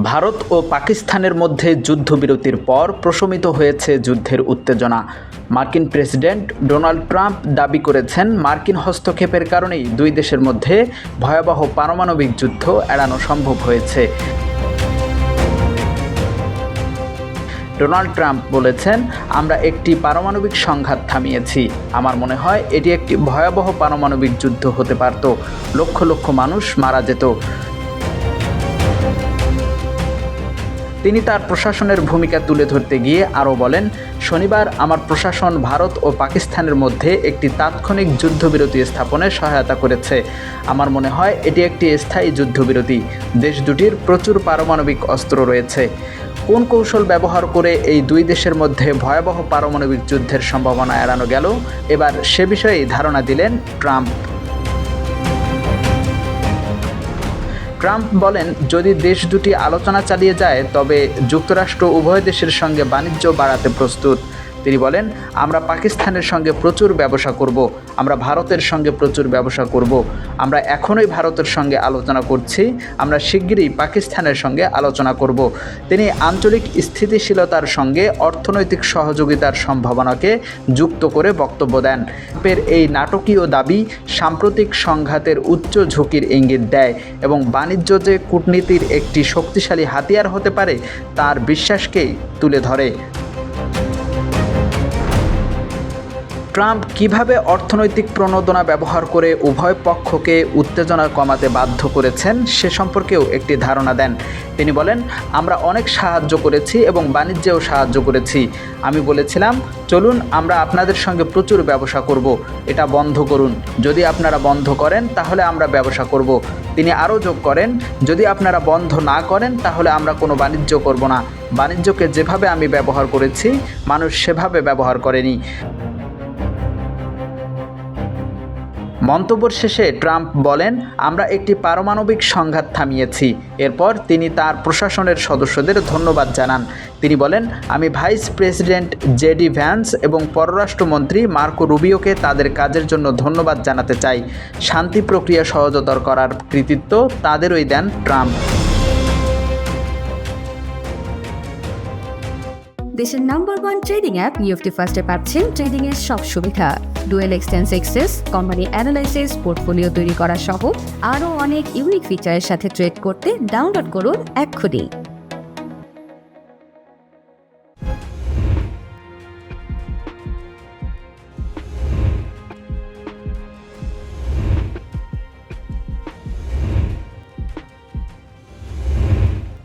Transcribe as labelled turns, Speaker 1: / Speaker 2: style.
Speaker 1: ভারত ও পাকিস্তানের মধ্যে যুদ্ধবিরতির পর প্রশমিত হয়েছে যুদ্ধের উত্তেজনা। মার্কিন প্রেসিডেন্ট ডোনাল্ড ট্রাম্প দাবি করেছেন, মার্কিন হস্তক্ষেপের কারণেই দুই দেশের মধ্যে ভয়াবহ পারমাণবিক যুদ্ধ এড়ানো সম্ভব হয়েছে। ডোনাল্ড ট্রাম্প বলেছেন, আমরা একটি পারমাণবিক সংঘাত থামিয়েছি। আমার মনে হয় এটি একটি ভয়াবহ পারমাণবিক যুদ্ধ হতে পারত, লক্ষ লক্ষ মানুষ মারা যেত। তিনি তার প্রশাসনের ভূমিকা তুলে ধরতে গিয়ে আরও বলেন, শনিবার আমার প্রশাসন ভারত ও পাকিস্তানের মধ্যে একটি তাৎক্ষণিক যুদ্ধবিরতি স্থাপনে সহায়তা করেছে। আমার মনে হয় এটি একটি স্থায়ী যুদ্ধবিরতি। দেশ দুটির প্রচুর পারমাণবিক অস্ত্র রয়েছে। কোন কৌশল ব্যবহার করে এই দুই দেশের মধ্যে ভয়াবহ পারমাণবিক যুদ্ধের সম্ভাবনা এড়ানো গেল, এবার সে বিষয়েই ধারণা দিলেন ট্রাম্প। ট্রাম্প বলেন, যদি দেশ দুটি আলোচনা চালিয়ে যায় তবে যুক্তরাষ্ট্র উভয় দেশের সঙ্গে বাণিজ্য বাড়াতে প্রস্তুত। তিনি বলেন, আমরা পাকিস্তানের সঙ্গে প্রচুর ব্যবসা করব, আমরা ভারতের সঙ্গে প্রচুর ব্যবসা করব, আমরা এখনই ভারতের সঙ্গে আলোচনা করছি, আমরা শিগগিরই পাকিস্তানের সঙ্গে আলোচনা করব। তিনি আঞ্চলিক স্থিতিশীলতার সঙ্গে অর্থনৈতিক সহযোগিতার সম্ভাবনাকে যুক্ত করে বক্তব্য দেন। ট্রাম্পের এই নাটকীয় দাবি সাম্প্রতিক সংঘাতের উচ্চ ঝুঁকির ইঙ্গিত দেয় এবং বাণিজ্য যে কূটনীতির একটি শক্তিশালী হাতিয়ার হতে পারে তার বিশ্বাসকেই তুলে ধরে। ট্রাম্প কিভাবে অর্থনৈতিক প্রণোদনা ব্যবহার করে উভয় পক্ষকে উত্তেজনা কমাতে বাধ্য করেছেন সে সম্পর্কেও একটি ধারণা দেন। তিনি বলেন, আমরা অনেক সাহায্য করেছি এবং বাণিজ্যেও সাহায্য করেছি। আমি বলেছিলাম, চলুন আমরা আপনাদের সঙ্গে প্রচুর ব্যবসা করব, এটা বন্ধ করুন। যদি আপনারা বন্ধ করেন তাহলে আমরা ব্যবসা করব। তিনি আরও যোগ করেন, যদি আপনারা বন্ধ না করেন তাহলে আমরা কোনো বাণিজ্য করব না। বাণিজ্যকে যেভাবে আমি ব্যবহার করেছি মানুষ সেভাবে ব্যবহার করেনি। মন্তব্যের শেষে ট্রাম্প বলেন, আমরা একটি পারমাণবিক সংঘাত থামিয়েছি। এরপর তিনি তার প্রশাসনের সদস্যদের ধন্যবাদ জানান। তিনি বলেন, আমি ভাইস প্রেসিডেন্ট জেডি ভ্যান্স এবং পররাষ্ট্রমন্ত্রী মার্কো রুবিওকে তাদের কাজের জন্য ধন্যবাদ জানাতে চাই। শান্তি প্রক্রিয়া সহজতর করার কৃতিত্ব তাদেরই দেন ট্রাম্প।
Speaker 2: দেশের নাম্বার 1 ট্রেডিং অ্যাপ নিফটি ফার্স্টে পাচ্ছেন ট্রেডিং এর সব সুবিধা, dual exchange access, company analysis, portfolio তৈরি করা সহ আরও অনেক ইউনিক ফিচারের সাথে ট্রেড করতে ডাউনলোড করুন এক্ষুনি।